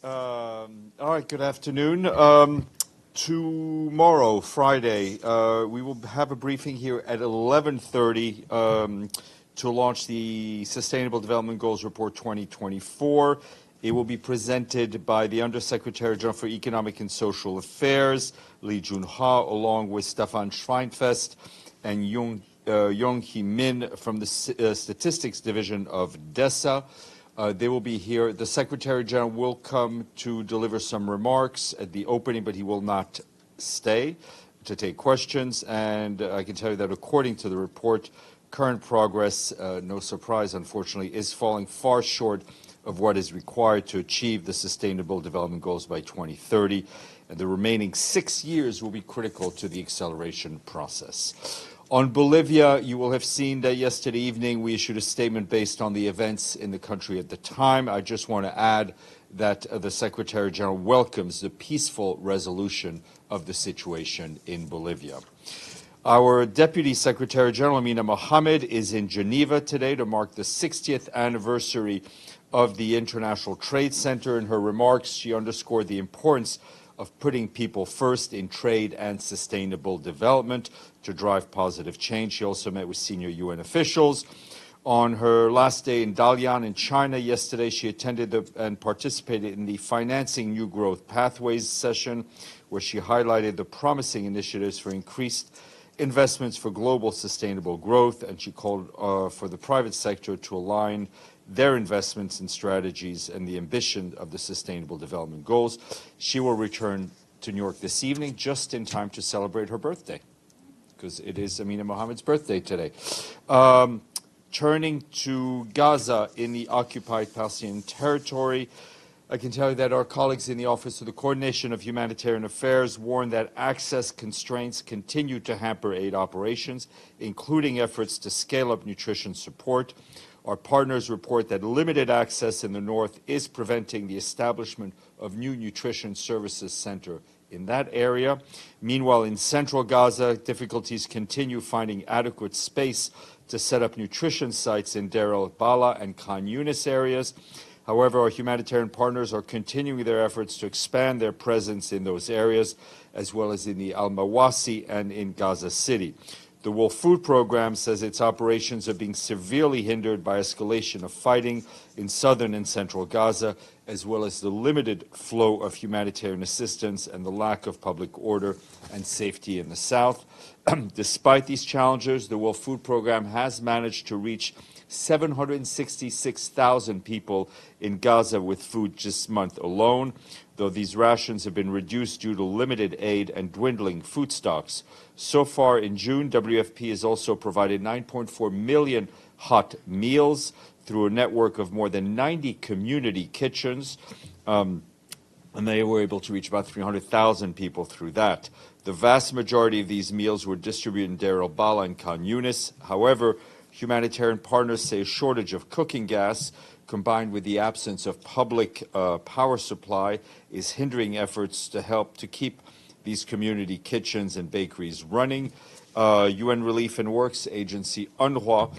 All right, good afternoon. Tomorrow, Friday, we will have a briefing here at 11:30 to launch the Sustainable Development Goals Report 2024. It will be presented by the Undersecretary General for Economic and Social Affairs, Lee Jun-ha, along with Stefan Schweinfest and Yong-Hee Min from the Statistics Division of DESA. They will be here. The Secretary General will come to deliver some remarks at the opening, but he will not stay to take questions. And I can tell you that according to the report, current progress, no surprise, unfortunately, is falling far short of what is required to achieve the Sustainable Development Goals by 2030. And the remaining 6 years will be critical to the acceleration process. On Bolivia, you will have seen that yesterday evening we issued a statement based on the events in the country at the time. I just want to add that the Secretary General welcomes the peaceful resolution of the situation in Bolivia. Our Deputy Secretary General, Amina Mohammed, is in Geneva today to mark the 60th anniversary of the International Trade Center. In her remarks, she underscored the importance of putting people first in trade and sustainable development to drive positive change. She also met with senior UN officials. On her last day in Dalian in China yesterday, she attended and participated in the Financing New Growth Pathways session, where she highlighted the promising initiatives for increased investments for global sustainable growth, and she called for the private sector to align their investments and strategies and the ambition of the Sustainable Development Goals. She will return to New York this evening just in time to celebrate her birthday, because it is Amina Mohammed's birthday today. Turning to Gaza in the occupied Palestinian territory, I can tell you that our colleagues in the Office of the Coordination of Humanitarian Affairs warn that access constraints continue to hamper aid operations, including efforts to scale up nutrition support. Our partners report that limited access in the north is preventing the establishment of new nutrition services center in that area. Meanwhile, in central Gaza, difficulties continue finding adequate space to set up nutrition sites in Deir el-Bala and Khan Yunis areas. However, our humanitarian partners are continuing their efforts to expand their presence in those areas, as well as in the Al-Mawasi and in Gaza City. The World Food Programme says its operations are being severely hindered by escalation of fighting in southern and central Gaza, as well as the limited flow of humanitarian assistance and the lack of public order and safety in the south. Despite these challenges, the World Food Programme has managed to reach 766,000 people in Gaza with food this month alone, though these rations have been reduced due to limited aid and dwindling food stocks. So far in June, WFP has also provided 9.4 million hot meals through a network of more than 90 community kitchens, and they were able to reach about 300,000 people through that. The vast majority of these meals were distributed in Deir el-Bala and Khan Yunis. However, humanitarian partners say a shortage of cooking gas, combined with the absence of public power supply, is hindering efforts to help to keep these community kitchens and bakeries running. UN Relief and Works Agency UNRWA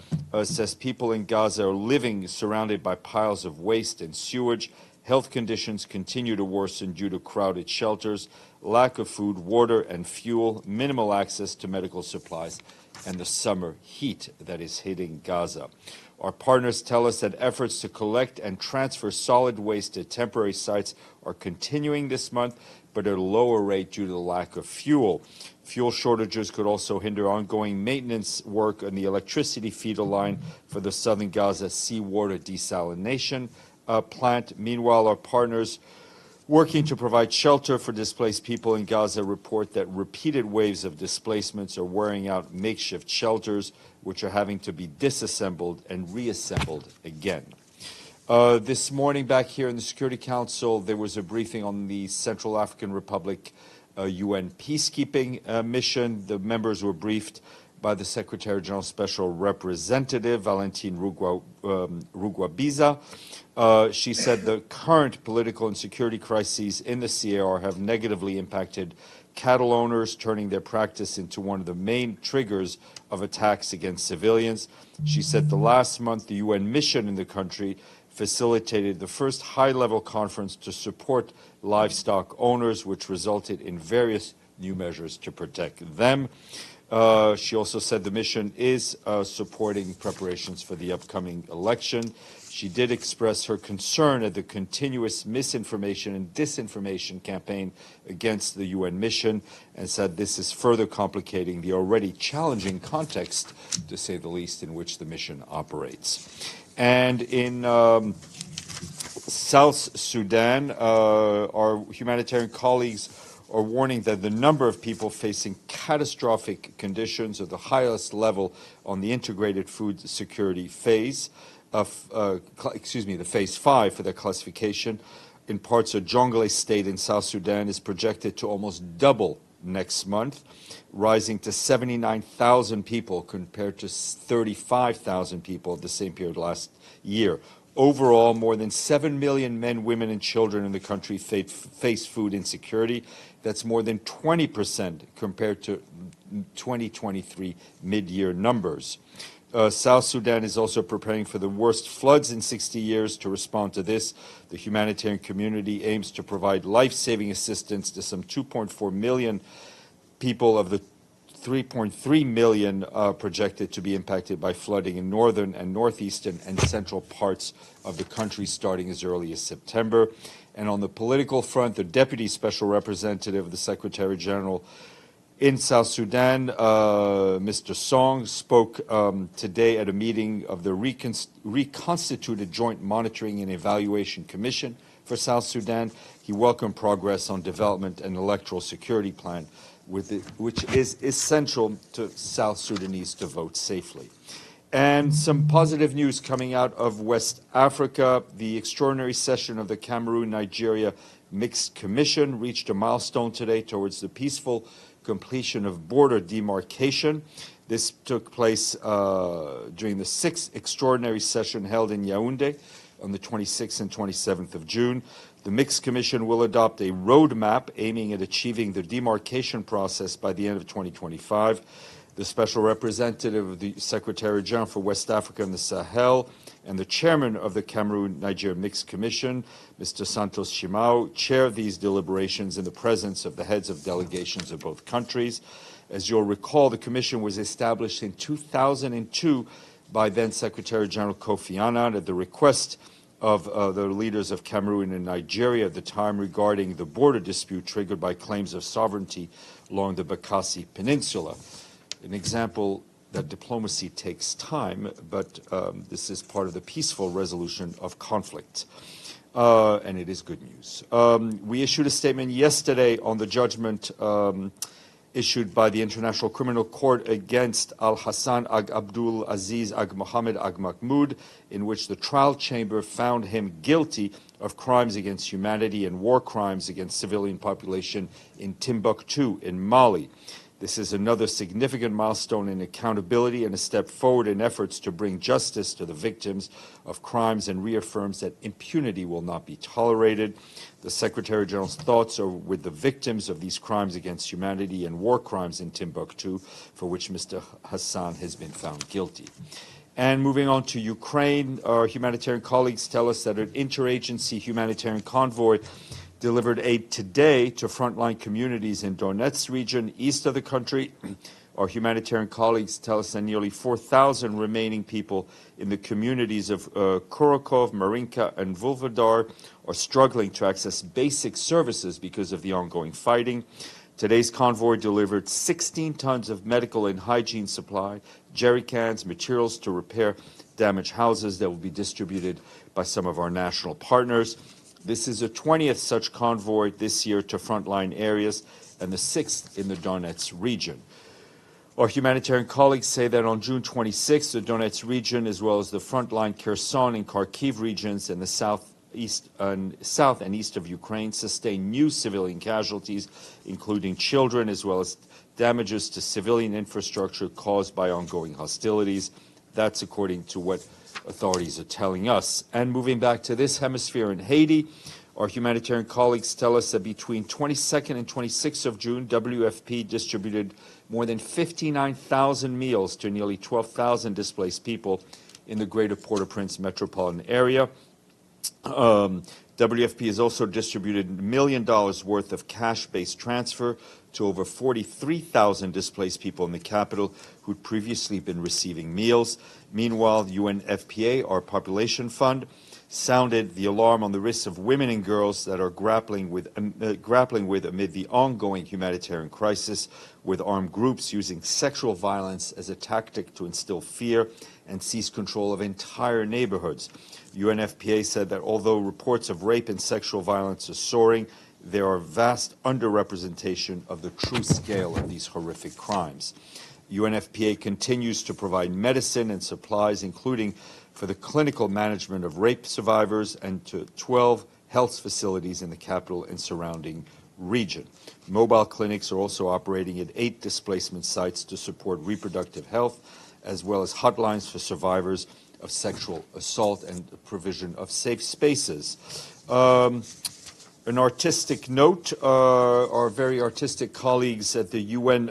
says people in Gaza are living surrounded by piles of waste and sewage. Health conditions continue to worsen due to crowded shelters, lack of food, water, and fuel, minimal access to medical supplies, and the summer heat that is hitting Gaza. Our partners tell us that efforts to collect and transfer solid waste to temporary sites are continuing this month, but at a lower rate due to the lack of fuel. Fuel shortages could also hinder ongoing maintenance work on the electricity feeder line for the southern Gaza seawater desalination plant. Meanwhile, our partners working to provide shelter for displaced people in Gaza report that repeated waves of displacements are wearing out makeshift shelters, which are having to be disassembled and reassembled again. This morning, back here in the Security Council, there was a briefing on the Central African Republic UN peacekeeping mission. The members were briefed by the Secretary General's Special Representative, Valentine Rugwabiza. She said the current political and security crises in the CAR have negatively impacted cattle owners, turning their practice into one of the main triggers of attacks against civilians. She said the last month the UN mission in the country facilitated the first high-level conference to support livestock owners, which resulted in various new measures to protect them. She also said the mission is supporting preparations for the upcoming election. She did express her concern at the continuous misinformation and disinformation campaign against the UN mission and said this is further complicating the already challenging context, to say the least, in which the mission operates. And in South Sudan, our humanitarian colleagues are warning that the number of people facing catastrophic conditions at the highest level on the integrated food security phase, the phase 5 for their classification, in parts of Jonglei State in South Sudan is projected to almost double next month, rising to 79,000 people compared to 35,000 people at the same period last year. Overall, more than 7 million men, women, and children in the country face food insecurity. That's more than 20% compared to 2023 mid-year numbers. South Sudan is also preparing for the worst floods in 60 years. To respond to this, the humanitarian community aims to provide life-saving assistance to some 2.4 million people of the 3.3 million projected to be impacted by flooding in northern and northeastern and central parts of the country starting as early as September. And on the political front, the Deputy Special Representative of the Secretary General in South Sudan, Mr. Song, spoke today at a meeting of the reconstituted Joint Monitoring and Evaluation Commission for South Sudan. He welcomed progress on development and electoral security plan, which is essential to South Sudanese to vote safely. And some positive news coming out of West Africa. The extraordinary session of the Cameroon-Nigeria Mixed Commission reached a milestone today towards the peaceful completion of border demarcation. This took place during the 6th extraordinary session held in Yaoundé on the 26th and 27th of June. The Mixed Commission will adopt a roadmap aiming at achieving the demarcation process by the end of 2025. The Special Representative of the Secretary General for West Africa and the Sahel and the Chairman of the Cameroon-Nigeria Mixed Commission, Mr. Santos Shimao, chaired these deliberations in the presence of the heads of delegations of both countries. As you'll recall, the Commission was established in 2002 by then Secretary General Kofi Annan at the request of the leaders of Cameroon and Nigeria at the time regarding the border dispute triggered by claims of sovereignty along the Bakassi Peninsula. An example that diplomacy takes time, but this is part of the peaceful resolution of conflict. And it is good news. We issued a statement yesterday on the judgment issued by the International Criminal Court against Al-Hassan Ag Abdul Aziz Ag Mohammed Ag Mahmoud, in which the trial chamber found him guilty of crimes against humanity and war crimes against civilian population in Timbuktu in Mali. This is another significant milestone in accountability and a step forward in efforts to bring justice to the victims of crimes and reaffirms that impunity will not be tolerated. The Secretary General's thoughts are with the victims of these crimes against humanity and war crimes in Timbuktu, for which Mr. Hassan has been found guilty. And moving on to Ukraine, our humanitarian colleagues tell us that an interagency humanitarian convoy delivered aid today to frontline communities in Donetsk region, east of the country. Our humanitarian colleagues tell us that nearly 4,000 remaining people in the communities of Kurokov, Marinka, and Vulvodar are struggling to access basic services because of the ongoing fighting. Today's convoy delivered 16 tons of medical and hygiene supply, jerry cans, materials to repair damaged houses that will be distributed by some of our national partners. This is the 20th such convoy this year to frontline areas and the 6th in the Donetsk region. Our humanitarian colleagues say that on June 26th, the Donetsk region, as well as the frontline Kherson and Kharkiv regions in the south and east of Ukraine, sustained new civilian casualties, including children, as well as damages to civilian infrastructure caused by ongoing hostilities. That's according to what authorities are telling us. And moving back to this hemisphere in Haiti, our humanitarian colleagues tell us that between 22nd and 26th of June, WFP distributed more than 59,000 meals to nearly 12,000 displaced people in the greater Port-au-Prince metropolitan area. WFP has also distributed $1 million worth of cash-based transfer to over 43,000 displaced people in the capital who'd previously been receiving meals. Meanwhile, UNFPA, our population fund, sounded the alarm on the risks of women and girls that are grappling with amid the ongoing humanitarian crisis, with armed groups using sexual violence as a tactic to instill fear and seize control of entire neighborhoods. UNFPA said that although reports of rape and sexual violence are soaring, there are vast underrepresentation of the true scale of these horrific crimes. UNFPA continues to provide medicine and supplies, including for the clinical management of rape survivors, and to 12 health facilities in the capital and surrounding region. Mobile clinics are also operating at 8 displacement sites to support reproductive health, as well as hotlines for survivors of sexual assault and the provision of safe spaces. An artistic note, our very artistic colleagues at the UN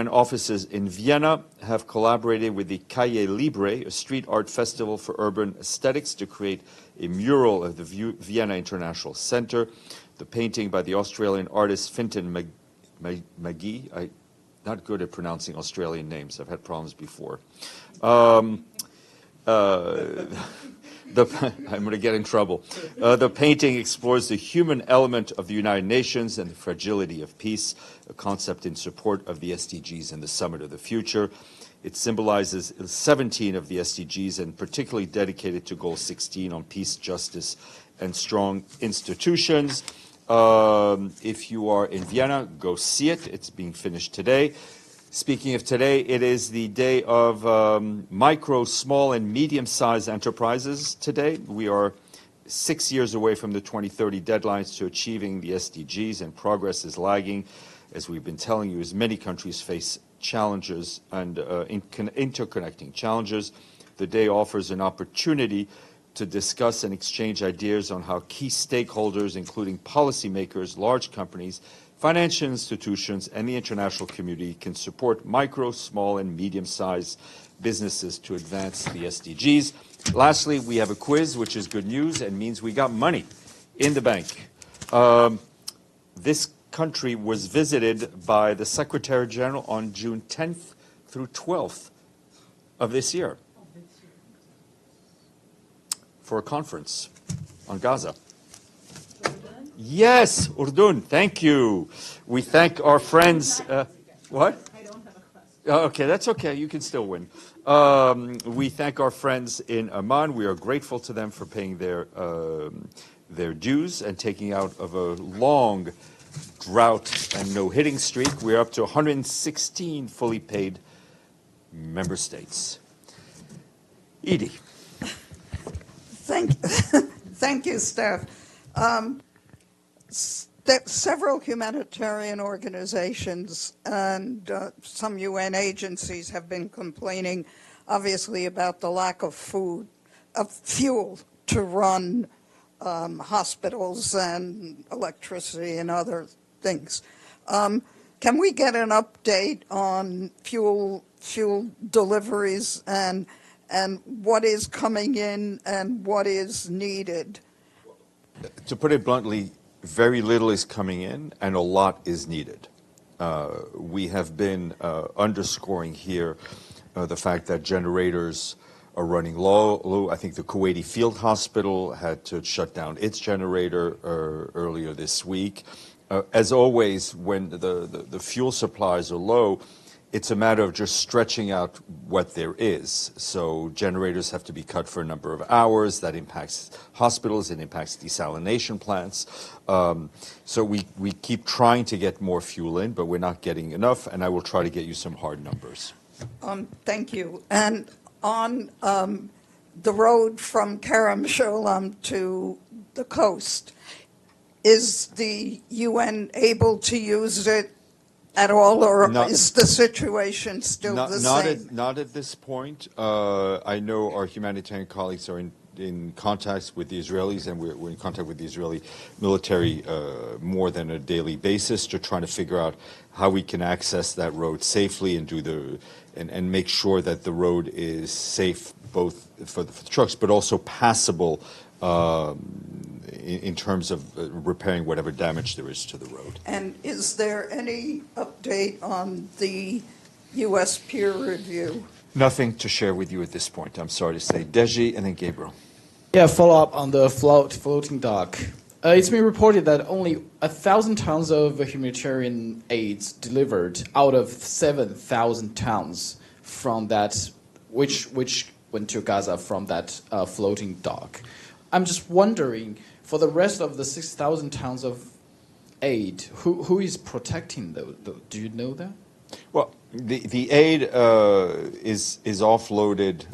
offices in Vienna have collaborated with the Calle Libre, a street art festival for urban aesthetics, to create a mural of the Vienna International Center. The painting by the Australian artist Fintan McGee. I'm not good at pronouncing Australian names. I've had problems before. I'm going to get in trouble. The painting explores the human element of the United Nations and the fragility of peace, a concept in support of the SDGs and the Summit of the Future. It symbolizes 17 of the SDGs and particularly dedicated to Goal 16 on peace, justice, and strong institutions. If you are in Vienna, go see it. It's being finished today. Speaking of today, it is the day of micro, small, and medium-sized enterprises today. We are 6 years away from the 2030 deadlines to achieving the SDGs, and progress is lagging, as we've been telling you, as many countries face challenges and interconnecting challenges. The day offers an opportunity to discuss and exchange ideas on how key stakeholders, including policymakers, large companies, financial institutions, and the international community can support micro, small, and medium-sized businesses to advance the SDGs. Lastly, we have a quiz, which is good news and means we got money in the bank. This country was visited by the Secretary General on June 10th through 12th of this year for a conference on Gaza. Yes, Urdun, thank you. We thank our friends. What? I don't have a question. Okay, that's okay. You can still win. We thank our friends in Amman. We are grateful to them for paying their dues and taking out of a long drought and no-hitting streak. We're up to 116 fully paid member states. Edie. Thank you, Steph. Several humanitarian organizations and some UN agencies have been complaining, obviously, about the lack of fuel to run hospitals and electricity and other things. Can we get an update on fuel deliveries and what is coming in and what is needed? To put it bluntly, very little is coming in and a lot is needed. We have been underscoring here the fact that generators are running low. I think the Kuwaiti Field Hospital had to shut down its generator earlier this week. As always, when the fuel supplies are low, it's a matter of just stretching out what there is. So generators have to be cut for a number of hours. That impacts hospitals. It impacts desalination plants. So we keep trying to get more fuel in, but we're not getting enough, and I will try to get you some hard numbers. Thank you. And on the road from Kerem Shalom to the coast, is the UN able to use it at all, or is the situation still the same? Not at this point. I know our humanitarian colleagues are in in contact with the Israelis, and we're in contact with the Israeli military more than a daily basis to try to figure out how we can access that road safely and and make sure that the road is safe both for the trucks, but also passable in terms of repairing whatever damage there is to the road. And is there any update on the U.S. peer review? Nothing to share with you at this point, I'm sorry to say. Deji and then Gabriel. Yeah, follow up on the floating dock. It's been reported that only 1,000 tons of humanitarian aids delivered out of 7,000 tons from that, which went to Gaza from that floating dock. I'm just wondering, for the rest of the 6,000 tons of aid, who is protecting those? Do you know that? Well, the aid is offloaded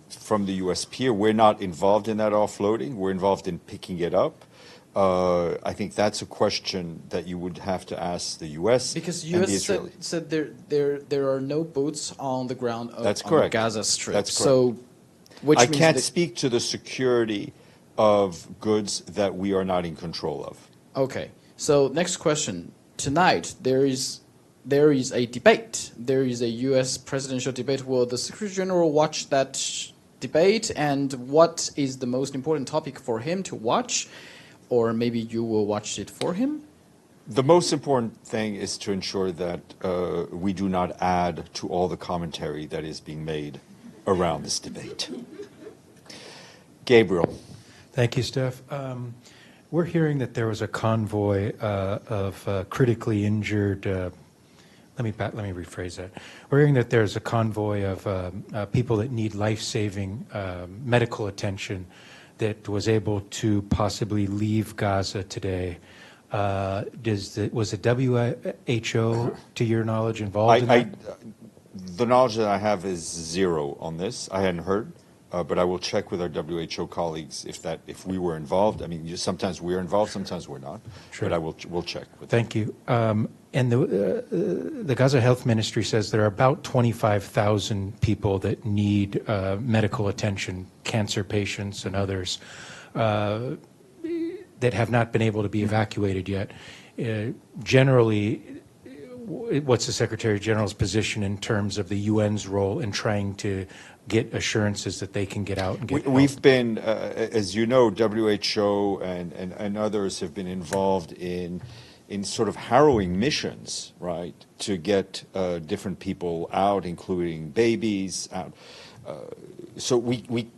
from the U.S. pier. We're not involved in that offloading. We're involved in picking it up. I think that's a question that you would have to ask the U.S. Because and the U.S. Israelis. said there are no boats on the ground That's on correct. the Gaza Strip. That's correct. So, which I means can't that, speak to the security of goods that we are not in control of. Okay. So next question. Tonight there is a debate. There is a U.S. presidential debate. Will the Secretary General watch that debate? And what is the most important topic for him to watch? Or maybe you will watch it for him? The most important thing is to ensure that we do not add to all the commentary that is being made around this debate. Gabriel. Thank you, Steph. We're hearing that there was a convoy of critically injured. Let me rephrase that. We're hearing that there's a convoy of people that need life-saving medical attention that was able to possibly leave Gaza today. Was the WHO, to your knowledge, involved in that? The knowledge that I have is zero on this. I hadn't heard. But I will check with our WHO colleagues if we were involved. I mean, sometimes we're involved, sometimes we're not. Sure. But we'll check with Thank you. And the Gaza Health Ministry says there are about 25,000 people that need medical attention, cancer patients and others, that have not been able to be evacuated yet. Generally, what's the Secretary General's position in terms of the UN's role in trying to get assurances that they can get out and get help? We've been, as you know, WHO and others have been involved in sort of harrowing missions, right, to get different people out, including babies out. So we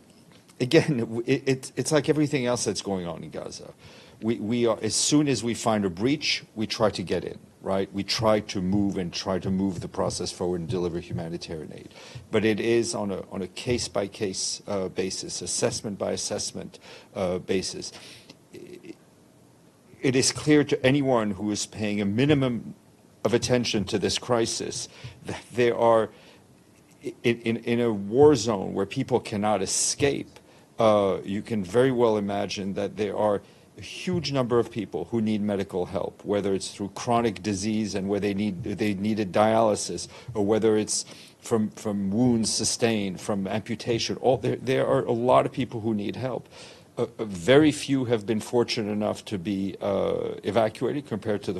again, it's like everything else that's going on in Gaza. We are, as soon as we find a breach, we try to get in. Right, we try to move the process forward and deliver humanitarian aid, but it is on a case by case basis, assessment by assessment basis. It is clear to anyone who is paying a minimum of attention to this crisis that there are in a war zone where people cannot escape. You can very well imagine that there are a huge number of people who need medical help, whether it's through chronic disease and where they needed dialysis, or whether it's from wounds sustained, from amputation. There are a lot of people who need help. Very few have been fortunate enough to be evacuated compared to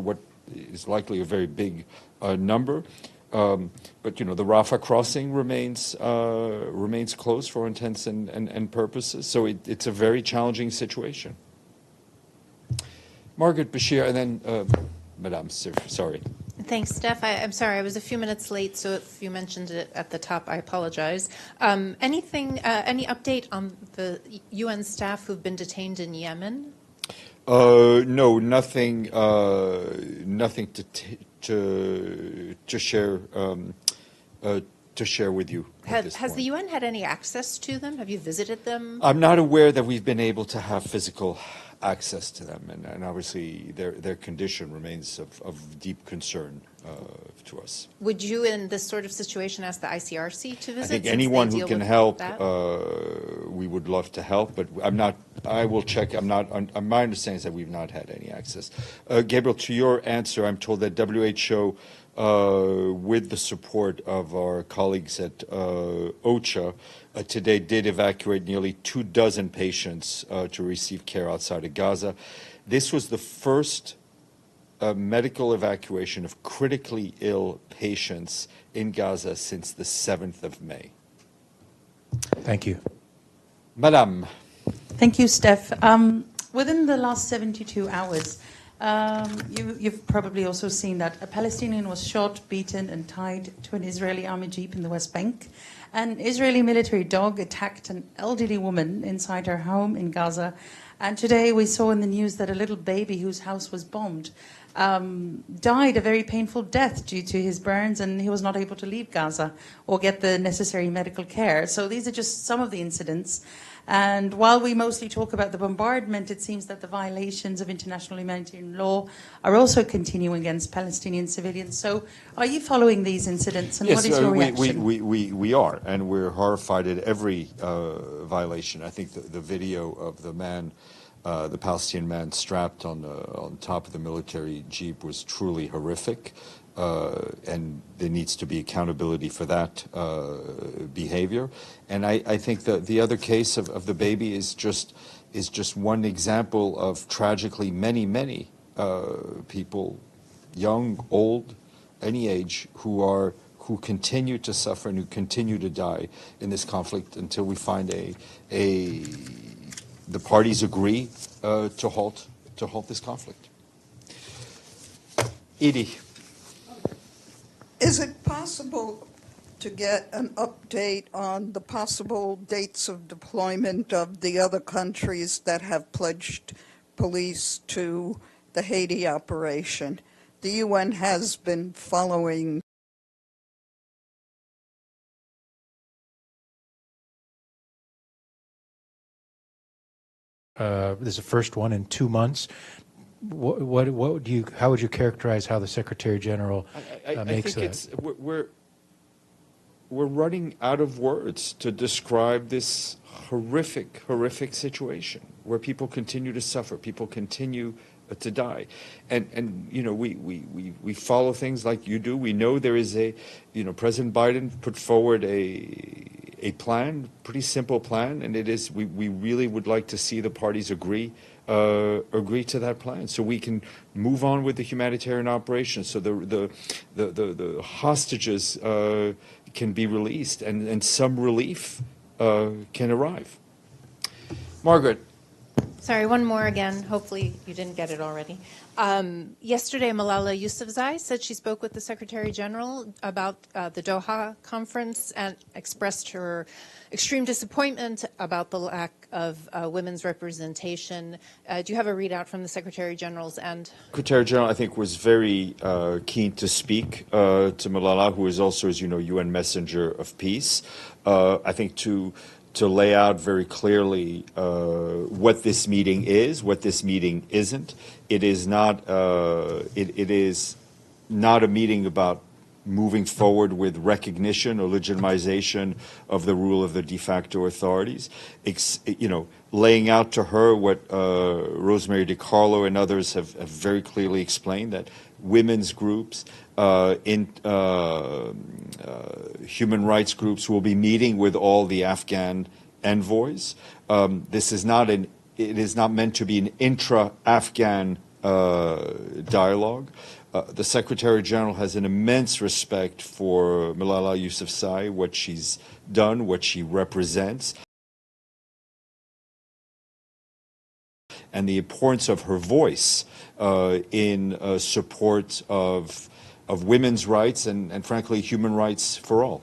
what is likely a very big number. But you know, the Rafah crossing remains closed for intents and purposes. So it's a very challenging situation. Margaret Bashir, and then Madame, sorry. Thanks, Steph. I'm sorry, I was a few minutes late, so if you mentioned it at the top, I apologize. Any update on the UN staff who've been detained in Yemen? No, nothing to share with you. Has the UN had any access to them? Have you visited them? I'm not aware that we've been able to have physical access to them, and obviously their condition remains of deep concern to us. Would you, in this sort of situation, ask the ICRC to visit? I think anyone who can help, we would love to help, but I will check. My understanding is that we've not had any access. Gabriel, to your answer, I'm told that WHO with the support of our colleagues at OCHA, today did evacuate nearly 24 patients to receive care outside of Gaza. This was the first medical evacuation of critically ill patients in Gaza since the 7th of May. Thank you. Madame. Thank you, Steph. Within the last 72 hours, you've probably also seen that a Palestinian was shot, beaten, and tied to an Israeli army jeep in the West Bank. An Israeli military dog attacked an elderly woman inside her home in Gaza. And today we saw in the news that a little baby whose house was bombed died a very painful death due to his burns, and he was not able to leave Gaza or get the necessary medical care. So these are just some of the incidents. And while we mostly talk about the bombardment, it seems that the violations of international humanitarian law are also continuing against Palestinian civilians. So are you following these incidents, and what is your reaction? We are, and we're horrified at every violation. I think the video of the man, the Palestinian man strapped on top of the military jeep was truly horrific. And there needs to be accountability for that behavior. And I think that the other case of the baby is just one example of tragically many people, young, old, any age, who continue to suffer and who continue to die in this conflict until we find the parties agree to halt this conflict. Edie. Is it possible to get an update on the possible dates of deployment of the other countries that have pledged police to the Haiti operation? The UN has been following. This is the first one in 2 months. How would you characterize how the Secretary General makes that? I think we're running out of words to describe this horrific situation where people continue to suffer, people continue to die, and you know we follow things like you do. We know there is President Biden put forward a plan, pretty simple plan, and it is we really would like to see the parties agree to that plan, so we can move on with the humanitarian operation, so the hostages can be released and some relief can arrive. Margaret. Sorry, one more again. Hopefully you didn't get it already. Yesterday, Malala Yousafzai said she spoke with the Secretary General about the Doha conference and expressed her extreme disappointment about the lack of women's representation. Do you have a readout from the Secretary General's end? Secretary General, I think, was very keen to speak to Malala, who is also, as you know, UN Messenger of Peace. I think to lay out very clearly what this meeting is, what this meeting isn't. It is not. It is not a meeting about moving forward with recognition or legitimization of the rule of the de facto authorities. Laying out to her what Rosemary DiCarlo and others have very clearly explained, that women's groups, human rights groups will be meeting with all the Afghan envoys. This is not it is not meant to be an intra-Afghan dialogue. The Secretary General has an immense respect for Malala Yousafzai, what she's done, what she represents, and the importance of her voice in support of women's rights and frankly, human rights for all.